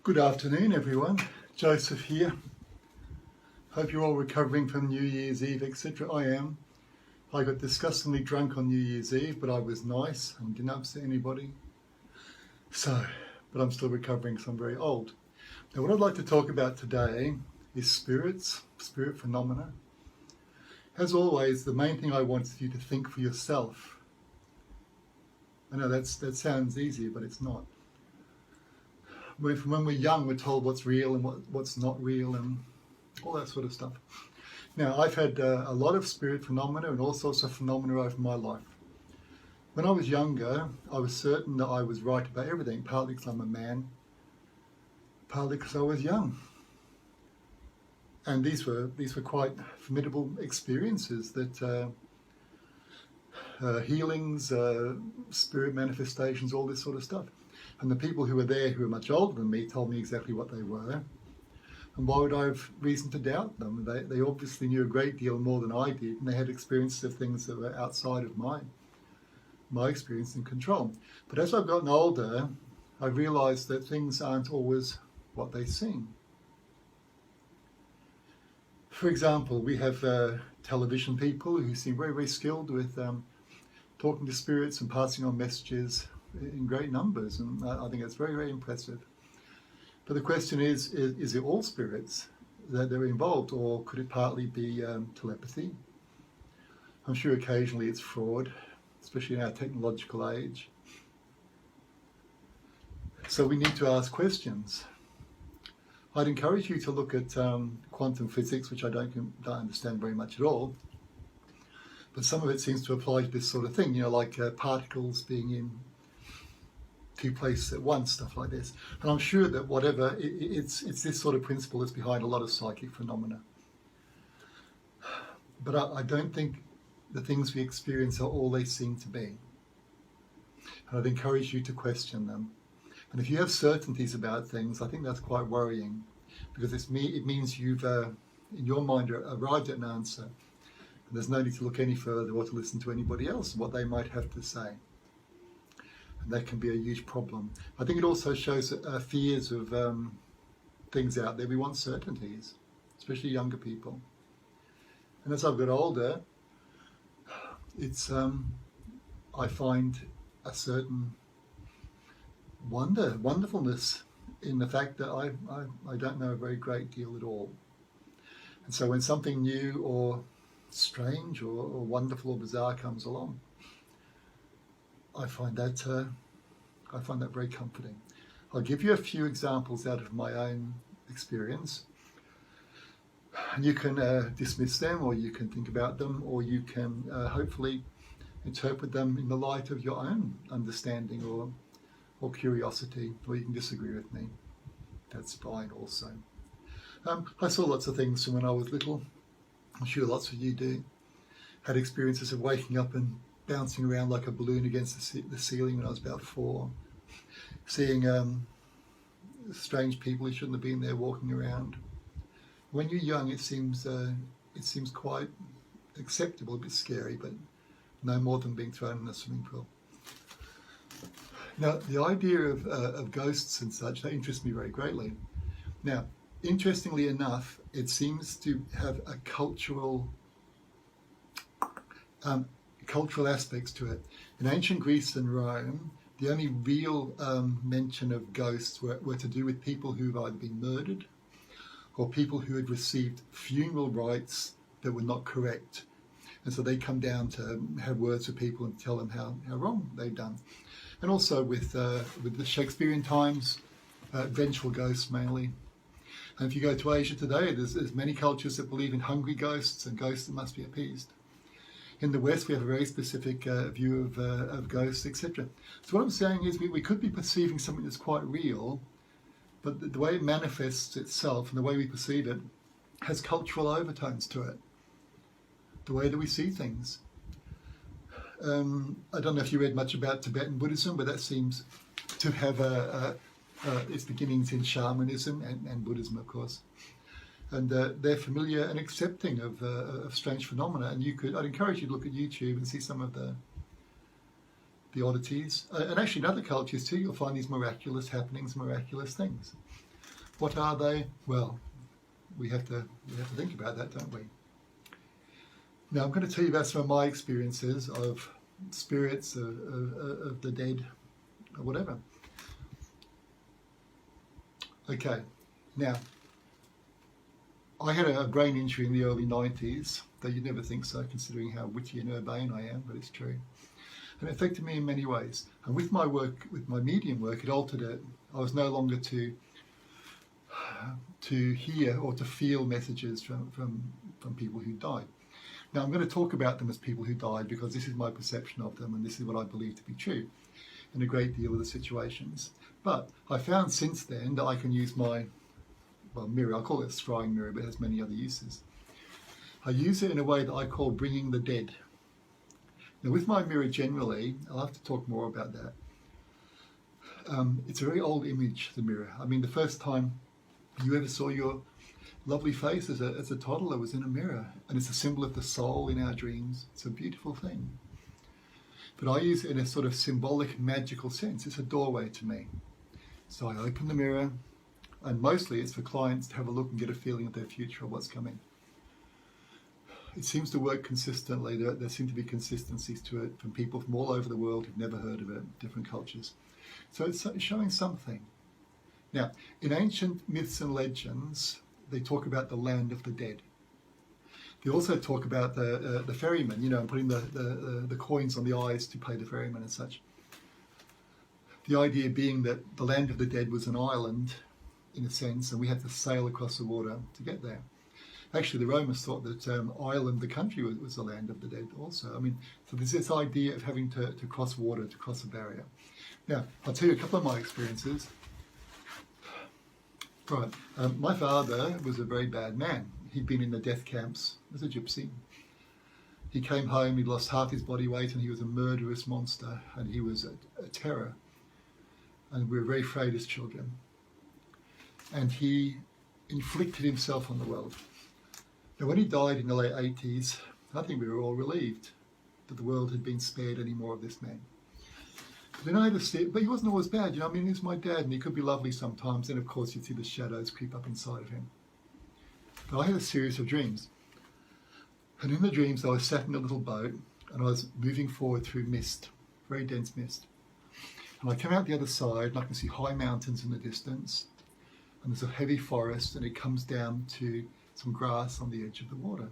Good afternoon, everyone. Joseph here. Hope you're all recovering from New Year's Eve, etc. I am. I got disgustingly drunk on New Year's Eve, but I was nice and didn't upset anybody. But I'm still recovering, so I'm very old. Now, what I'd like to talk about today is spirits, spirit phenomena. As always, the main thing I want is you to think for yourself. I know that sounds easy, but it's not. When we're young, we're told what's real and what's not real and all that sort of stuff. Now, I've had a lot of spirit phenomena and all sorts of phenomena over my life. When I was younger, I was certain that I was right about everything, partly because I'm a man, partly because I was young. And these were quite formidable experiences that healings, spirit manifestations, all this sort of stuff. And the people who were there who were much older than me told me exactly what they were. And why would I have reason to doubt them? They obviously knew a great deal more than I did, and they had experiences of things that were outside of my experience and control. But as I've gotten older, I realised that things aren't always what they seem. For example, we have television people who seem very, very skilled with talking to spirits and passing on messages in great numbers, and I think that's very, very impressive. But the question is it all spirits that are involved, or could it partly be telepathy? I'm sure occasionally it's fraud, especially in our technological age. So we need to ask questions. I'd encourage you to look at quantum physics, which I don't understand very much at all, but some of it seems to apply to this sort of thing, like particles being in two places at once, stuff like this. And I'm sure that whatever, it's this sort of principle that's behind a lot of psychic phenomena. But I don't think the things we experience are all they seem to be. And I'd encourage you to question them. And if you have certainties about things, I think that's quite worrying, because it means you've, in your mind, arrived at an answer. And there's no need to look any further or to listen to anybody else and what they might have to say. And that can be a huge problem. I think it also shows fears of things out there. We want certainties, especially younger people. And as I've got older, it's I find a certain wonderfulness in the fact that I don't know a very great deal at all. And so when something new or strange or wonderful or bizarre comes along, I find that very comforting. I'll give you a few examples out of my own experience. And you can dismiss them, or you can think about them, or you can hopefully interpret them in the light of your own understanding or curiosity, or you can disagree with me. That's fine also. I saw lots of things from when I was little. I'm sure lots of you do. Had experiences of waking up and bouncing around like a balloon against the ceiling when I was about 4. Seeing strange people who shouldn't have been there walking around. When you're young, it seems quite acceptable, a bit scary, but no more than being thrown in a swimming pool. Now, the idea of ghosts and such, that interests me very greatly. Now, interestingly enough, it seems to have a cultural aspects to it. In ancient Greece and Rome, the only real mention of ghosts were to do with people who've either been murdered or people who had received funeral rites that were not correct. And so they come down to have words with people and tell them how wrong they've done. And also with the Shakespearean times, vengeful ghosts mainly. And if you go to Asia today, there's many cultures that believe in hungry ghosts and ghosts that must be appeased. In the West, we have a very specific view of ghosts, etc. So what I'm saying is we could be perceiving something that's quite real, but the way it manifests itself and the way we perceive it has cultural overtones to it. The way that we see things. I don't know if you read much about Tibetan Buddhism, but that seems to have its beginnings in shamanism and Buddhism, of course. And they're familiar and accepting of strange phenomena. And I'd encourage you to look at YouTube and see some of the oddities. And actually in other cultures too, you'll find these miraculous happenings, miraculous things. What are they? Well, we have to think about that, don't we? Now, I'm going to tell you about some of my experiences of spirits, of the dead, or whatever. Okay, now, I had a brain injury in the early 90s, though you'd never think so, considering how witty and urbane I am, but it's true. And it affected me in many ways. And with my work, with my medium work, it altered it. I was no longer to hear or to feel messages from people who died. Now, I'm going to talk about them as people who died because this is my perception of them and this is what I believe to be true in a great deal of the situations. But I found since then that I can use my mirror. I'll call it a scrying mirror, but it has many other uses. I use it in a way that I call bringing the dead. Now, with my mirror generally, I'll have to talk more about that. It's a very old image, the mirror. I mean, the first time you ever saw your lovely face as a toddler was in a mirror, and it's a symbol of the soul in our dreams. It's a beautiful thing. But I use it in a sort of symbolic, magical sense. It's a doorway to me. So I open the mirror, and mostly it's for clients to have a look and get a feeling of their future or what's coming. It seems to work consistently. There seem to be consistencies to it from people from all over the world who've never heard of it, different cultures. So it's showing something. Now, in ancient myths and legends, they talk about the land of the dead. They also talk about the ferryman, and putting the coins on the eyes to pay the ferryman and such. The idea being that the land of the dead was an island, in a sense, and we had to sail across the water to get there. Actually, the Romans thought that Ireland, the country, was the land of the dead also. I mean, so there's this idea of having to cross water, to cross a barrier. Now, I'll tell you a couple of my experiences. Right. My father was a very bad man. He'd been in the death camps as a gypsy. He came home, he'd lost half his body weight, and he was a murderous monster, and he was a terror. And we were very afraid as children. And he inflicted himself on the world. Now, when he died in the late 80s, I think we were all relieved that the world had been spared any more of this man. But then I had to see it, but he wasn't always bad, I mean, he was my dad, and he could be lovely sometimes, and of course you'd see the shadows creep up inside of him. But I had a series of dreams. And in the dreams, I was sat in a little boat, and I was moving forward through mist, very dense mist. And I came out the other side, and I can see high mountains in the distance, and there's a heavy forest, and it comes down to some grass on the edge of the water.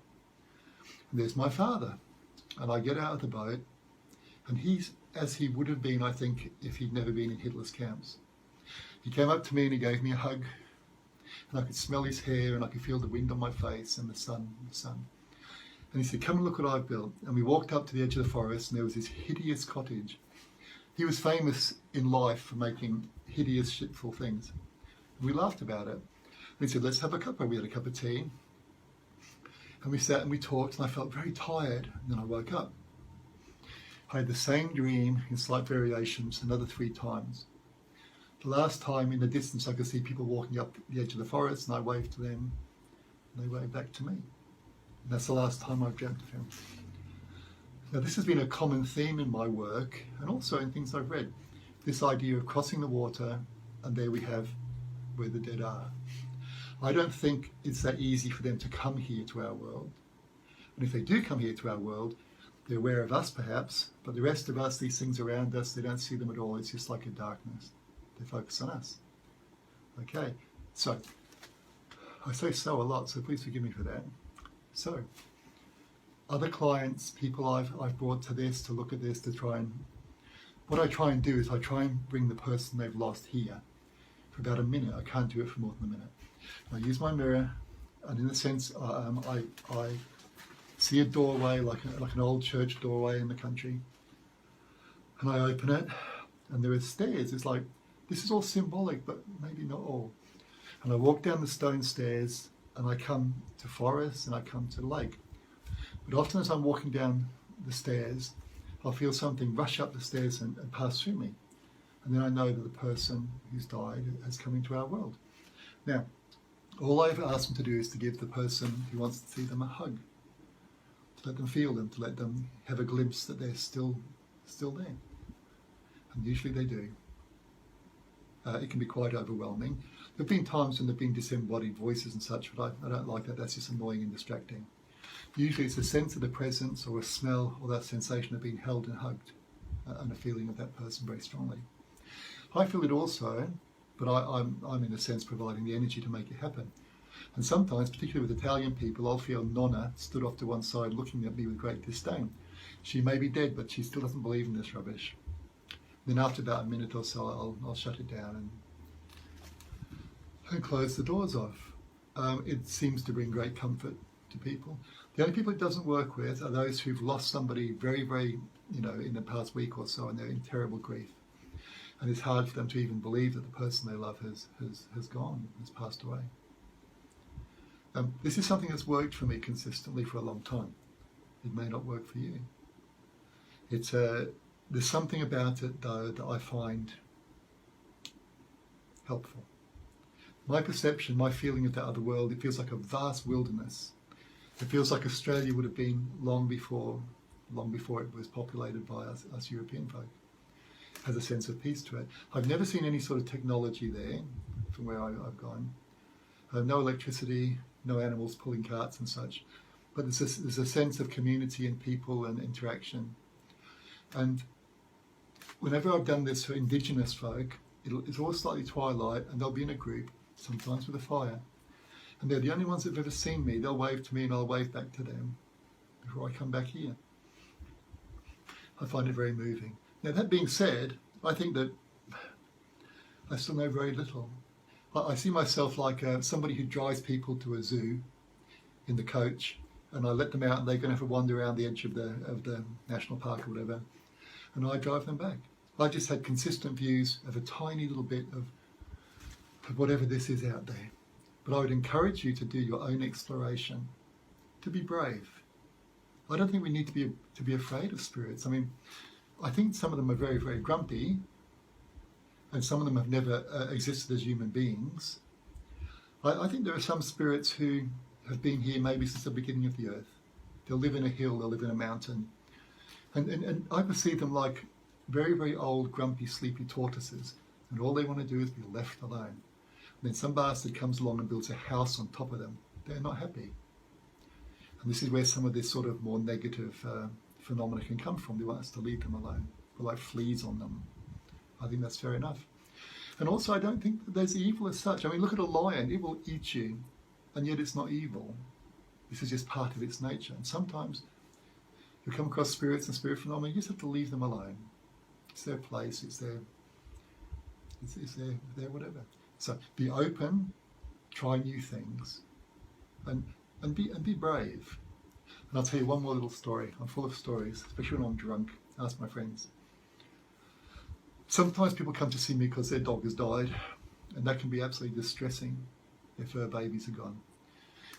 And there's my father. And I get out of the boat, and he's as he would have been, I think, if he'd never been in Hitler's camps. He came up to me and he gave me a hug, and I could smell his hair, and I could feel the wind on my face and the sun. And he said, "Come and look what I've built." And we walked up to the edge of the forest, and there was this hideous cottage. He was famous in life for making hideous, shitful things. And we laughed about it. And he said, "Let's have a cuppa." We had a cup of tea. And we sat and we talked, and I felt very tired. And then I woke up. I had the same dream in slight variations another 3 times. The last time, in the distance, I could see people walking up the edge of the forest, and I waved to them, and they waved back to me. And that's the last time I've dreamt of him. Now, this has been a common theme in my work, and also in things I've read. This idea of crossing the water, and there we have where the dead are. I don't think it's that easy for them to come here to our world. And if they do come here to our world, they're aware of us perhaps, but the rest of us, these things around us, they don't see them at all. It's just like a darkness. They focus on us. Okay, so I say so a lot, so please forgive me for that. So, other clients, people I've brought to this, to look at this, to try and... What I try and do is I try and bring the person they've lost here for about a minute. I can't do it for more than a minute. I use my mirror, and in a sense, I see a doorway, like an old church doorway in the country, and I open it, and there are stairs. It's like, this is all symbolic, but maybe not all. And I walk down the stone stairs, and I come to forest, and I come to the lake. But often as I'm walking down the stairs, I'll feel something rush up the stairs and pass through me. And then I know that the person who's died has come into our world. Now, all I've asked them to do is to give the person who wants to see them a hug, to let them feel them, to let them have a glimpse that they're still there. And usually they do. It can be quite overwhelming. There have been times when there have been disembodied voices and such, but I don't like that. That's just annoying and distracting. Usually it's a sense of the presence or a smell or that sensation of being held and hugged and a feeling of that person very strongly. I feel it also, but I'm in a sense providing the energy to make it happen. And sometimes, particularly with Italian people, I'll feel Nonna stood off to one side looking at me with great disdain. She may be dead, but she still doesn't believe in this rubbish. Then after about a minute or so, I'll shut it down and close the doors off. It seems to bring great comfort to people. The only people it doesn't work with are those who've lost somebody very, very, in the past week or so, and they're in terrible grief. And it's hard for them to even believe that the person they love has gone, has passed away. This is something that's worked for me consistently for a long time. It may not work for you. There's something about it, though, that I find helpful. My perception, my feeling of that other world, it feels like a vast wilderness. It feels like Australia would have been long before it was populated by us European folk. It has a sense of peace to it. I've never seen any sort of technology there from where I've gone. No electricity, no animals pulling carts and such. But there's a sense of community and people and interaction. And whenever I've done this for Indigenous folk, it's always slightly twilight, and they'll be in a group, sometimes with a fire. And they're the only ones that have ever seen me. They'll wave to me and I'll wave back to them before I come back here. I find it very moving. Now, that being said, I think that I still know very little. I see myself like somebody who drives people to a zoo in the coach, and I let them out and they're going to have a wander around the edge of the national park or whatever, and I drive them back. I just had consistent views of a tiny little bit of whatever this is out there. But I would encourage you to do your own exploration, to be brave. I don't think we need to be afraid of spirits. I mean, I think some of them are very, very grumpy, and some of them have never existed as human beings. I think there are some spirits who have been here maybe since the beginning of the earth. They'll live in a hill, they'll live in a mountain. And I perceive them like very, very old, grumpy, sleepy tortoises, and all they want to do is be left alone. And then some bastard comes along and builds a house on top of them. They're not happy. And this is where some of this sort of more negative phenomena can come from. They want us to leave them alone. We're like fleas on them. I think that's fair enough. And also, I don't think that there's evil as such. I mean, look at a lion. It will eat you, and yet it's not evil. This is just part of its nature. And sometimes you come across spirits and spirit phenomena, you just have to leave them alone. It's their place. It's their whatever. So be open, try new things, and be brave. And I'll tell you one more little story. I'm full of stories, especially when I'm drunk. Ask my friends. Sometimes people come to see me because their dog has died, and that can be absolutely distressing if her babies are gone.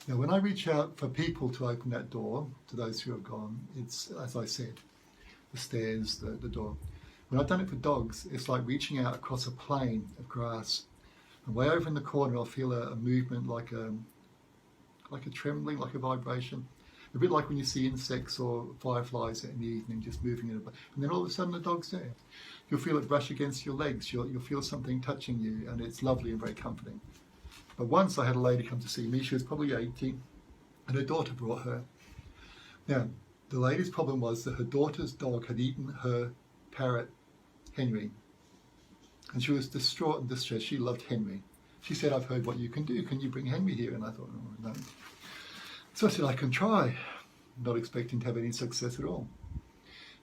Now, when I reach out for people to open that door to those who have gone, it's, as I said, the stairs, the door. When I've done it for dogs, it's like reaching out across a plain of grass. And way over in the corner, I'll feel a movement like a trembling, like a vibration. A bit like when you see insects or fireflies in the evening just moving in a... And then all of a sudden the dog's there. You'll feel it brush against your legs. You'll feel something touching you, and it's lovely and very comforting. But once I had a lady come to see me. She was probably 80, and her daughter brought her. Now, the lady's problem was that her daughter's dog had eaten her parrot, Henry. And she was distraught and distressed. She loved Henry. She said, "I've heard what you can do. Can you bring Henry here?" And I thought, "Oh, no." So I said, "I can try," not expecting to have any success at all.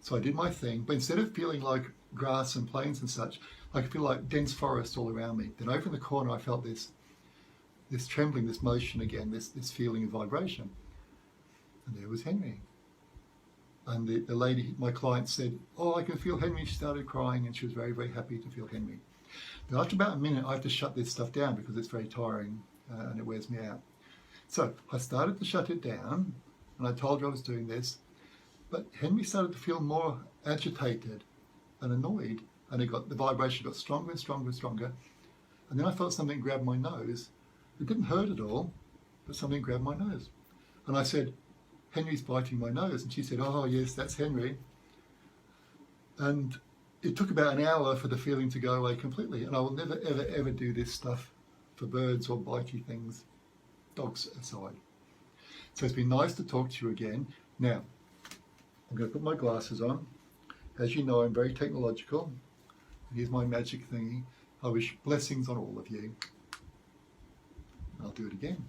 So I did my thing, but instead of feeling like grass and plains and such, I could feel like dense forest all around me. Then over in the corner, I felt this trembling, this motion again, this feeling of vibration. And there was Henry. And the lady, my client, said, "Oh, I can feel Henry." She started crying, and she was very, very happy to feel Henry. But after about a minute, I have to shut this stuff down because it's very tiring and it wears me out. So I started to shut it down, and I told her I was doing this. But Henry started to feel more agitated and annoyed, and the vibration got stronger and stronger and stronger. And then I felt something grab my nose. It didn't hurt at all, but something grabbed my nose. And I said, "Henry's biting my nose." And she said, "Oh, yes, that's Henry." And it took about an hour for the feeling to go away completely. And I will never, ever, ever do this stuff for birds or bitey things, dogs aside. So it's been nice to talk to you again. Now, I'm going to put my glasses on. As you know, I'm very technological. Here's my magic thingy. I wish blessings on all of you. I'll do it again.